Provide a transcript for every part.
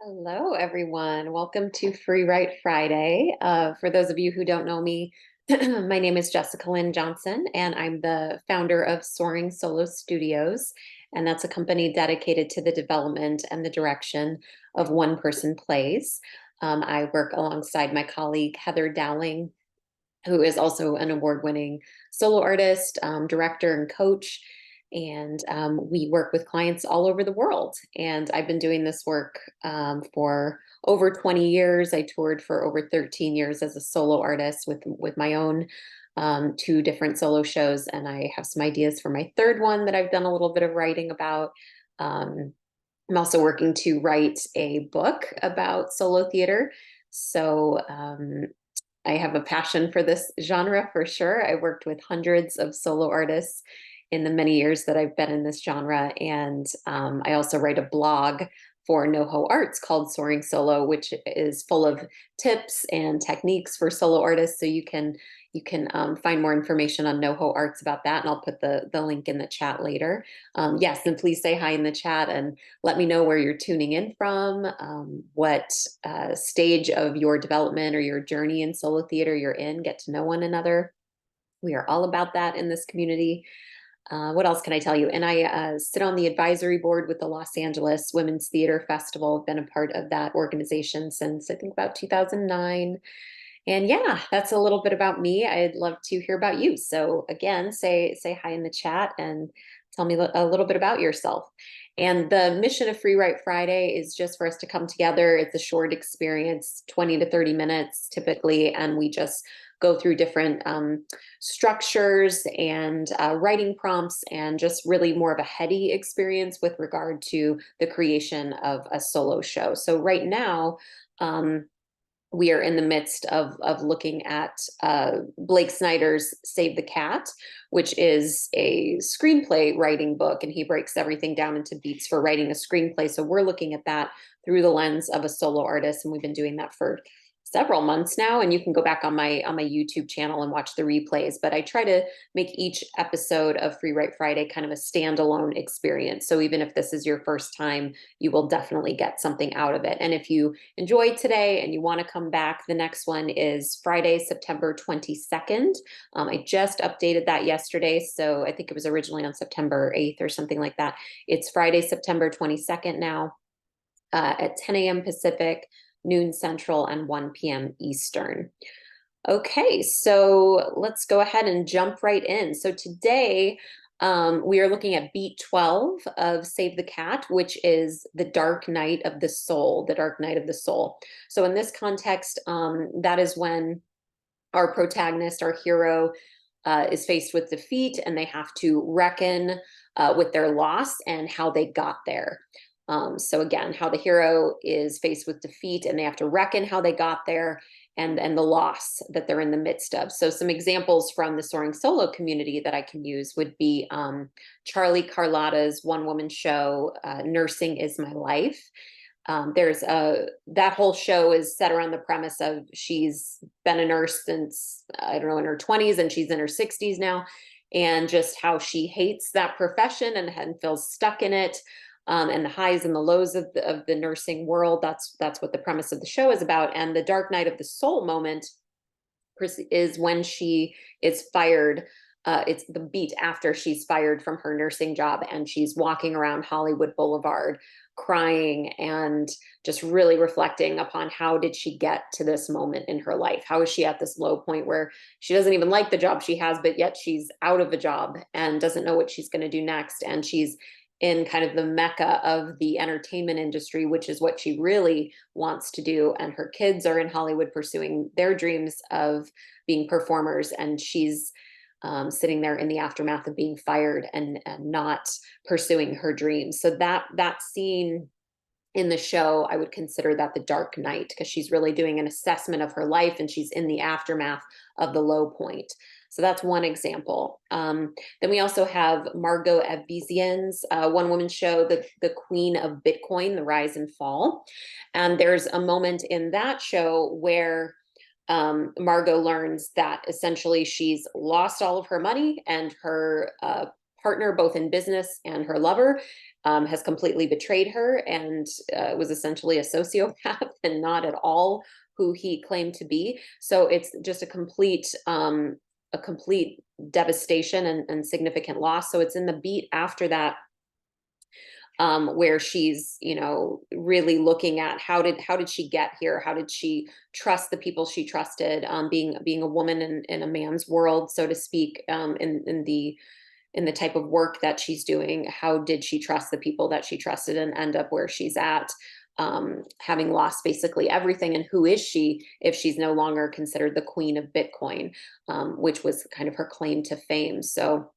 Hello, everyone. Welcome to Free Write Friday. For those of you who don't know me, my name is Jessica Lynn Johnson, and I'm the founder of Soaring Solo Studios. And that's a company dedicated to the development and the direction of one-person plays. I work alongside my colleague, Heather Dowling, who is also an award-winning solo artist, director, and coach. And we work with clients all over the world. And I've been doing this work for over 20 years. I toured for over 13 years as a solo artist with my own two different solo shows. And I have some ideas for my third one that I've done a little bit of writing about. I'm also working to write a book about solo theater. So I have a passion for this genre for sure. I worked with hundreds of solo artists in the many years that I've been in this genre. And I also write a blog for NoHo Arts called Soaring Solo, which is full of tips and techniques for solo artists. So you can find more information on NoHo Arts about that, and I'll put the link in the chat later. Yes, and please say hi in the chat and let me know where you're tuning in from, what stage of your development or your journey in solo theater you're in. Get to know one another. We are all about that in this community. What else can I tell you? And I sit on the advisory board with the Los Angeles Women's Theater Festival. I've been a part of that organization since I think about 2009. And yeah, that's a little bit about me. I'd love to hear about you. So again, say hi in the chat and tell me a little bit about yourself. And the mission of Free Write Friday is just for us to come together. It's a short experience, 20 to 30 minutes typically, and we just go through different structures and writing prompts, and just really more of a heady experience with regard to the creation of a solo show. So right now, we are in the midst of looking at Blake Snyder's Save the Cat, which is a screenplay writing book, and he breaks everything down into beats for writing a screenplay. So we're looking at that through the lens of a solo artist, and we've been doing that for several months now, and you can go back on my YouTube channel and watch the replays. But I try to make each episode of Free Write Friday kind of a standalone experience. So even if this is your first time, you will definitely get something out of it. And if you enjoyed today and you want to come back, the next one is Friday, September 22nd. I just updated that yesterday, so I think it was originally on September 8th or something like that. It's Friday, September 22nd now at 10 a.m. Pacific, noon Central, and 1 p.m. Eastern. Okay, so let's go ahead and jump right in. So today we are looking at beat 12 of Save the Cat, which is the dark night of the soul, the dark night of the soul. So in this context, that is when our protagonist, our hero, is faced with defeat, and they have to reckon with their loss and how they got there. So again, how the hero is faced with defeat and they have to reckon how they got there, and the loss that they're in the midst of. So some examples from the Soaring Solo community that I can use would be Charlie Carlotta's one-woman show, Nursing is My Life. That whole show is set around the premise of she's been a nurse since, I don't know, in her 20s, and she's in her 60s now, and just how she hates that profession and feels stuck in it. And the highs and the lows of the nursing world. That's what the premise of the show is about. And the dark night of the soul moment is when she is fired. It's the beat after she's fired from her nursing job, and she's walking around Hollywood Boulevard crying and just really reflecting upon how did she get to this moment in her life? How is she at this low point where she doesn't even like the job she has, but yet she's out of a job and doesn't know what she's going to do next. And she's in kind of the mecca of the entertainment industry, which is what she really wants to do. And her kids are in Hollywood pursuing their dreams of being performers. And she's sitting there in the aftermath of being fired and not pursuing her dreams. So that scene in the show, I would consider that the dark night, because she's really doing an assessment of her life and she's in the aftermath of the low point. So that's one example. Then we also have Margot Evzian's one-woman show, the Queen of Bitcoin, The Rise and Fall. And there's a moment in that show where Margot learns that essentially she's lost all of her money, and her partner, both in business and her lover, has completely betrayed her and was essentially a sociopath and not at all who he claimed to be. So it's just a complete devastation and significant loss. So it's in the beat after that, where she's, you know, really looking at how did she get here? How did she trust the people she trusted? Being a woman in a man's world, so to speak, in the type of work that she's doing. How did she trust the people that she trusted and end up where she's at, having lost basically everything? And who is she if she's no longer considered the queen of Bitcoin, which was kind of her claim to fame? So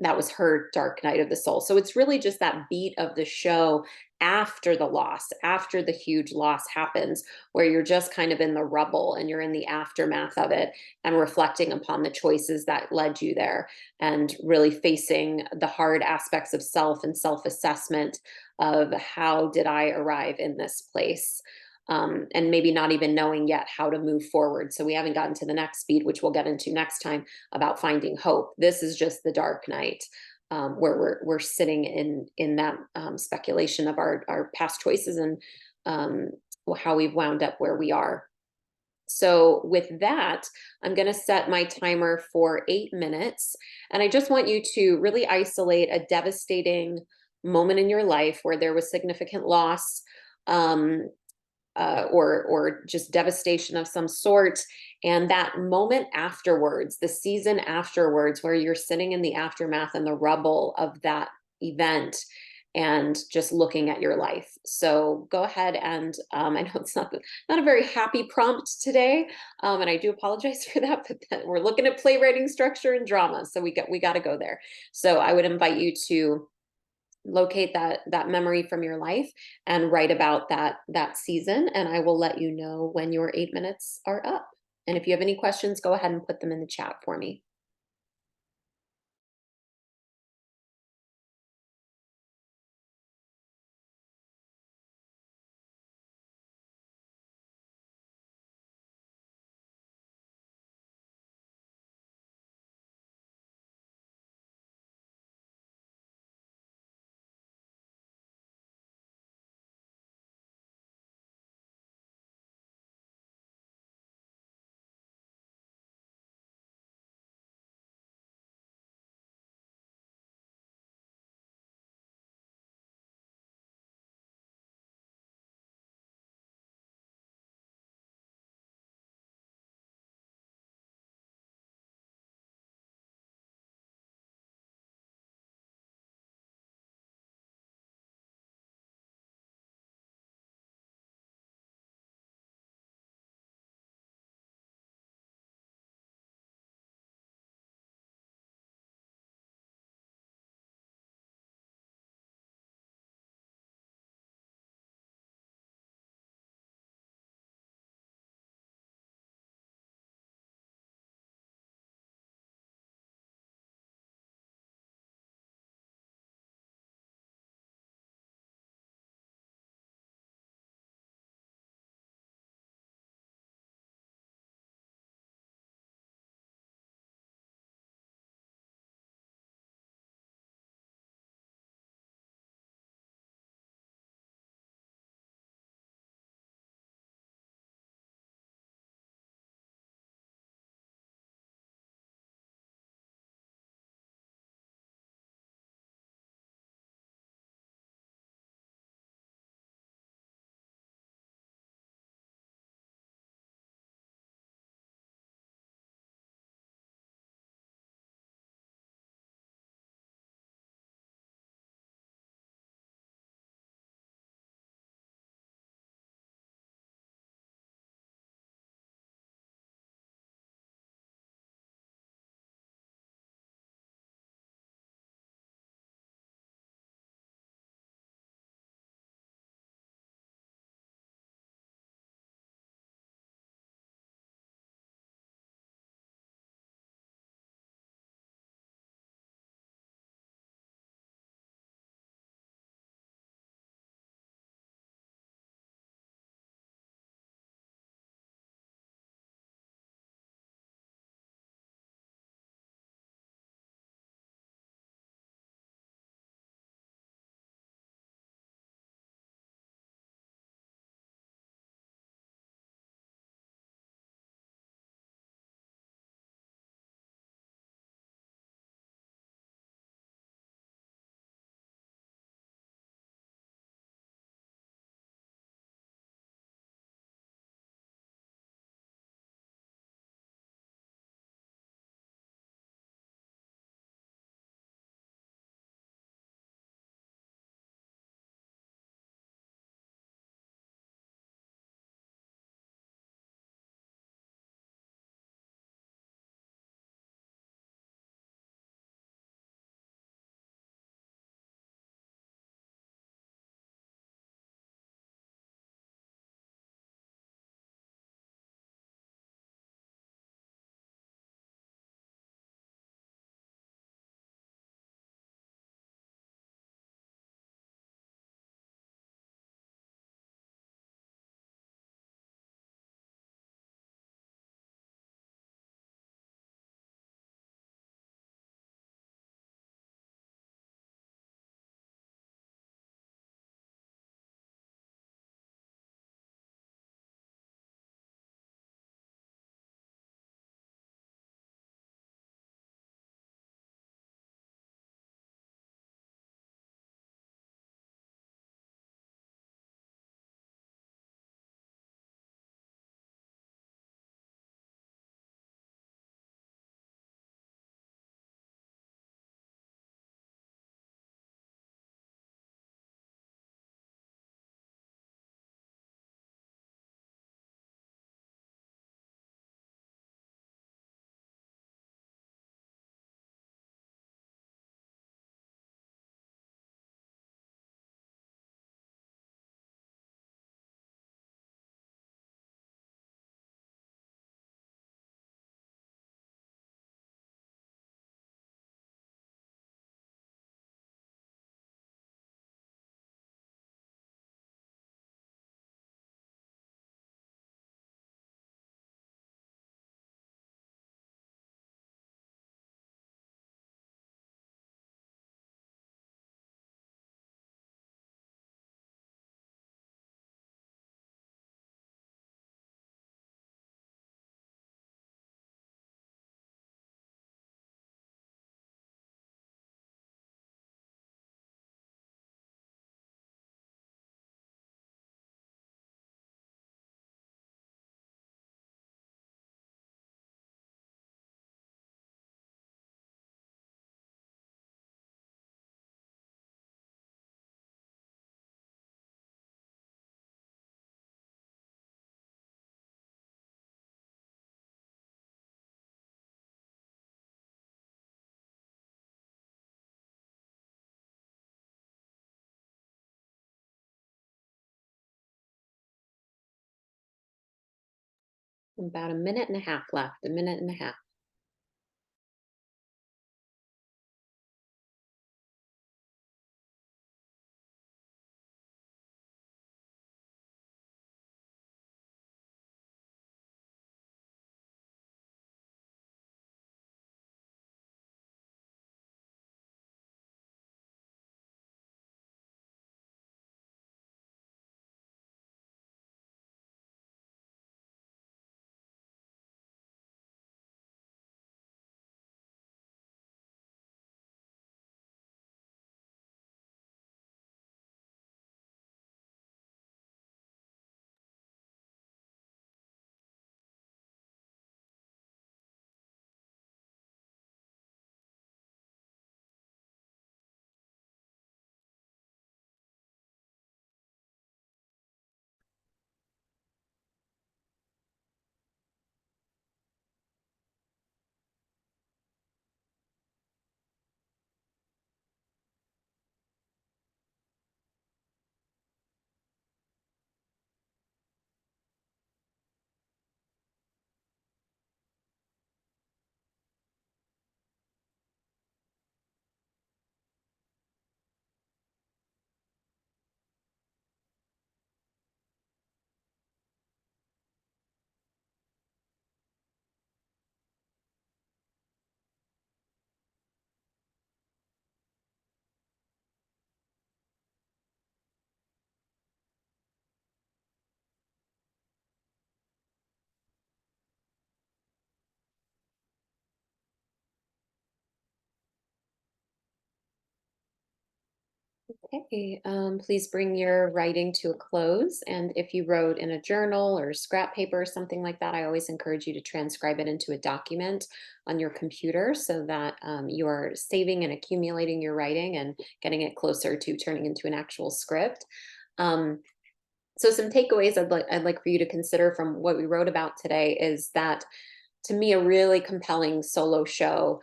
that was her dark night of the soul. So it's really just that beat of the show after the loss, after the huge loss happens, where you're just kind of in the rubble and you're in the aftermath of it and reflecting upon the choices that led you there and really facing the hard aspects of self and self-assessment of how did I arrive in this place? And maybe not even knowing yet how to move forward. So we haven't gotten to the next beat, which we'll get into next time, about finding hope. This is just the dark night, where we're sitting in that speculation of our past choices and how we've wound up where we are. So with that, I'm going to set my timer for 8 minutes, and I just want you to really isolate a devastating moment in your life where there was significant loss. Um, or just devastation of some sort. And that moment afterwards, the season afterwards, where you're sitting in the aftermath and the rubble of that event and just looking at your life. So go ahead and I know it's not a very happy prompt today, and I do apologize for that. But we're looking at playwriting structure and drama, so we got to go there. So I would invite you to locate that memory from your life and write about that season, and I will let you know when your 8 minutes are up. And if you have any questions, go ahead and put them in the chat for me. About a minute and a half left, a minute and a half. Okay, please bring your writing to a close. And if you wrote in a journal or scrap paper or something like that, I always encourage you to transcribe it into a document on your computer so that you are saving and accumulating your writing and getting it closer to turning into an actual script. Um, so some takeaways I'd like for you to consider from what we wrote about today is that, to me, a really compelling solo show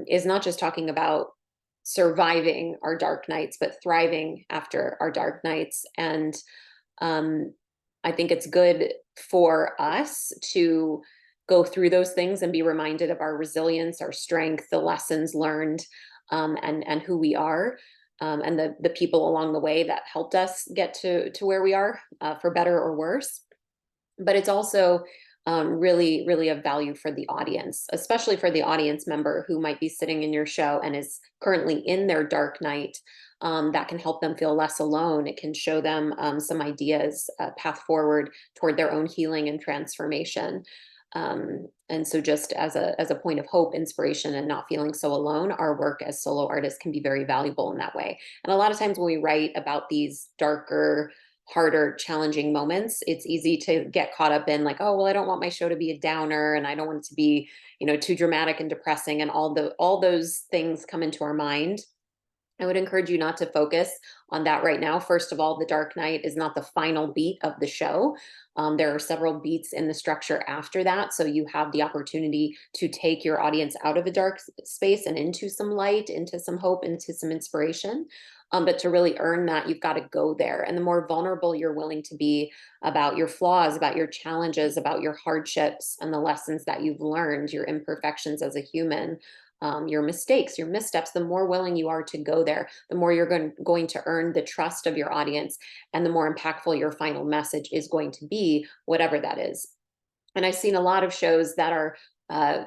is not just talking about surviving our dark nights, but thriving after our dark nights. And um, I think it's good for us to go through those things and be reminded of our resilience, our strength, the lessons learned, and who we are, and the people along the way that helped us get to where we are, for better or worse. But it's also really, really of value for the audience, especially for the audience member who might be sitting in your show and is currently in their dark night. That can help them feel less alone. It can show them some ideas, path forward toward their own healing and transformation. And so, just as a point of hope, inspiration, and not feeling so alone, our work as solo artists can be very valuable in that way. And a lot of times when we write about these darker, harder, challenging moments, it's easy to get caught up in, like, oh, well, I don't want my show to be a downer, and I don't want it to be, too dramatic and depressing, and all those things come into our mind. I would encourage you not to focus on that right now. First of all, the Dark Knight is not the final beat of the show. There are several beats in the structure after that. So you have the opportunity to take your audience out of a dark space and into some light, into some hope, into some inspiration. But to really earn that, you've got to go there. And the more vulnerable you're willing to be about your flaws, about your challenges, about your hardships, and the lessons that you've learned, your imperfections as a human, your mistakes, your missteps, the more willing you are to go there, the more you're going to earn the trust of your audience, and the more impactful your final message is going to be, whatever that is. And I've seen a lot of shows that are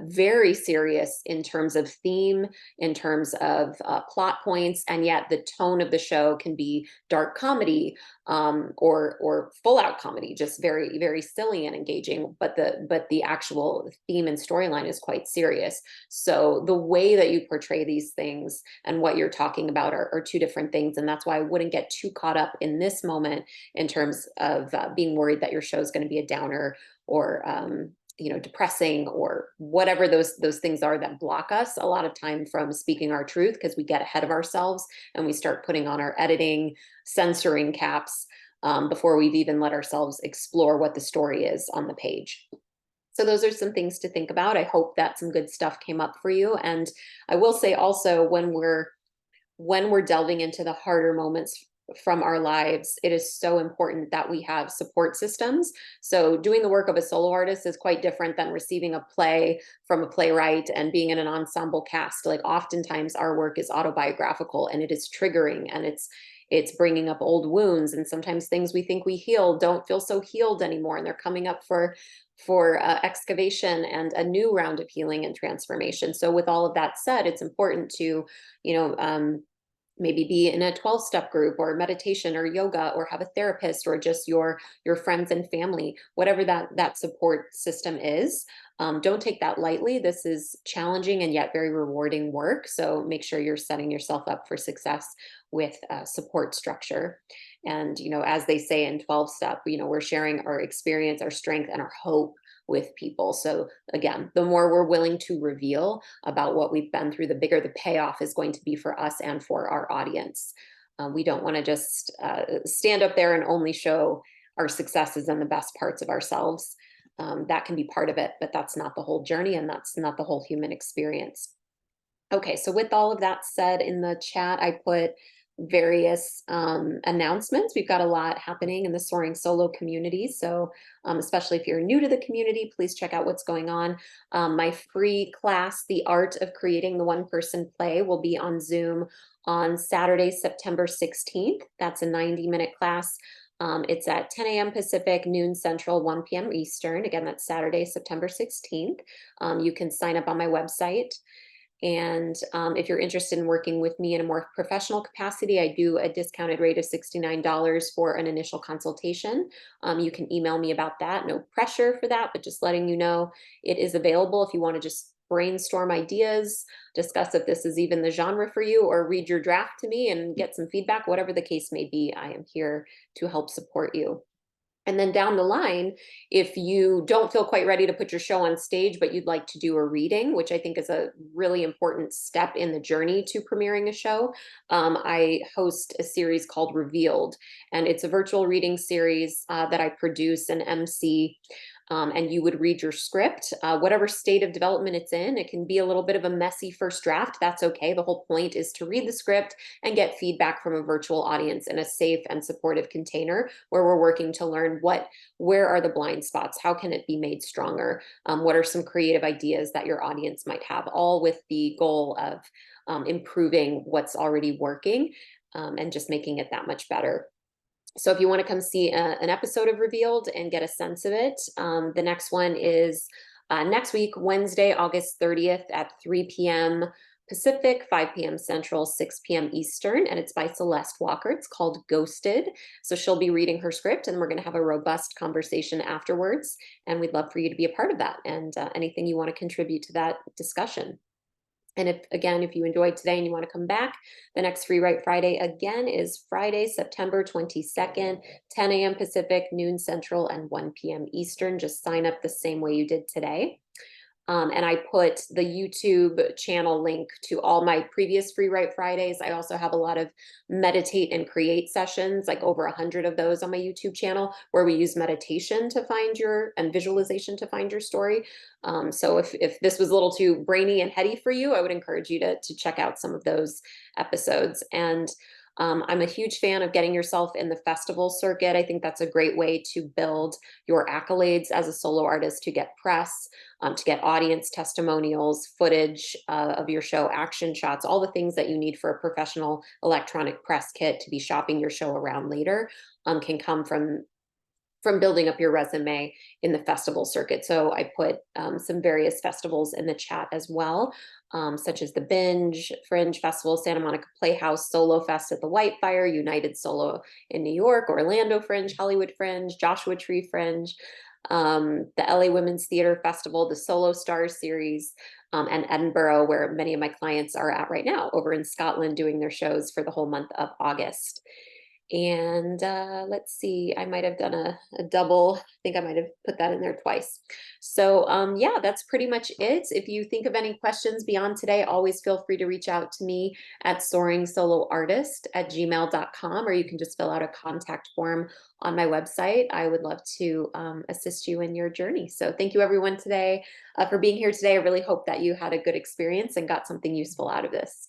very serious in terms of theme, in terms of plot points, and yet the tone of the show can be dark comedy, or full out comedy, just very, very silly and engaging. But the actual theme and storyline is quite serious. So the way that you portray these things and what you're talking about are two different things, and that's why I wouldn't get too caught up in this moment in terms of being worried that your show is going to be a downer, or depressing, or whatever those things are that block us a lot of time from speaking our truth, because we get ahead of ourselves and we start putting on our editing, censoring caps, before we've even let ourselves explore what the story is on the page. So those are some things to think about. I hope that some good stuff came up for you. And I will say also, when we're delving into the harder moments from our lives, it is so important that we have support systems. So doing the work of a solo artist is quite different than receiving a play from a playwright and being in an ensemble cast. Like oftentimes our work is autobiographical and it is triggering, and it's bringing up old wounds, and sometimes things we think we healed don't feel so healed anymore, and they're coming up for excavation and a new round of healing and transformation. So with all of that said, it's important to, you know, maybe be in a 12-step group or meditation or yoga, or have a therapist, or just your friends and family, whatever that support system is. Don't take that lightly. This is challenging and yet very rewarding work. So make sure you're setting yourself up for success with support structure. And, you know, as they say in 12-step, you know, we're sharing our experience, our strength, and our hope with people. So again, the more we're willing to reveal about what we've been through, the bigger the payoff is going to be for us and for our audience. We don't want to just stand up there and only show our successes and the best parts of ourselves. That can be part of it, but that's not the whole journey, and that's not the whole human experience. Okay, so with all of that said, in the chat, I put various announcements. We've got a lot happening in the Soaring Solo community. So especially if you're new to the community, please check out what's going on. My free class, The Art of Creating the One-Person Play, will be on Zoom on Saturday, September 16th. That's a 90-minute class. It's at 10 a.m. Pacific, noon Central, 1 p.m. Eastern. Again, that's Saturday, September 16th. You can sign up on my website. And if you're interested in working with me in a more professional capacity, I do a discounted rate of $69 for an initial consultation. You can email me about that. No pressure for that, but just letting you know it is available if you want to just brainstorm ideas, discuss if this is even the genre for you, or read your draft to me and get some feedback. Whatever the case may be, I am here to help support you. And then down the line, if you don't feel quite ready to put your show on stage, but you'd like to do a reading, which I think is a really important step in the journey to premiering a show, I host a series called Revealed. And it's a virtual reading series that I produce and MC. And you would read your script, whatever state of development it's in. It can be a little bit of a messy first draft. That's okay. The whole point is to read the script and get feedback from a virtual audience in a safe and supportive container where we're working to learn where are the blind spots? How can it be made stronger? What are some creative ideas that your audience might have, all with the goal of improving what's already working and just making it that much better. So if you want to come see an episode of Revealed and get a sense of it, the next one is next week, Wednesday, August 30th at 3 p.m. Pacific, 5 p.m. Central, 6 p.m. Eastern, and it's by Celeste Walker. It's called Ghosted. So she'll be reading her script, and we're going to have a robust conversation afterwards, and we'd love for you to be a part of that and anything you want to contribute to that discussion. And if you enjoyed today and you want to come back, the next Free Write Friday again is Friday, September 22nd, 10 a.m. Pacific, noon Central, and 1 p.m. Eastern. Just sign up the same way you did today. And I put the YouTube channel link to all my previous Free Write Fridays. I also have a lot of meditate and create sessions, like over 100 of those on my YouTube channel, where we use meditation to find and visualization to find your story. So if this was a little too brainy and heady for you, I would encourage you to check out some of those episodes. And I'm a huge fan of getting yourself in the festival circuit. I think that's a great way to build your accolades as a solo artist, to get press, to get audience testimonials, footage of your show, action shots, all the things that you need for a professional electronic press kit to be shopping your show around later, can come from building up your resume in the festival circuit. So I put some various festivals in the chat as well, such as the Binge, Fringe Festival, Santa Monica Playhouse, Solo Fest at the Whitefire, United Solo in New York, Orlando Fringe, Hollywood Fringe, Joshua Tree Fringe, the LA Women's Theater Festival, the Solo Stars series, and Edinburgh, where many of my clients are at right now, over in Scotland doing their shows for the whole month of August. And let's see, I might have done a double. I think I might have put that in there twice. So yeah, that's pretty much it. If you think of any questions beyond today, always feel free to reach out to me at soringsoloartist@gmail.com, or you can just fill out a contact form on my website. I would love to assist you in your journey. So thank you everyone today for being here today. I really hope that you had a good experience and got something useful out of this.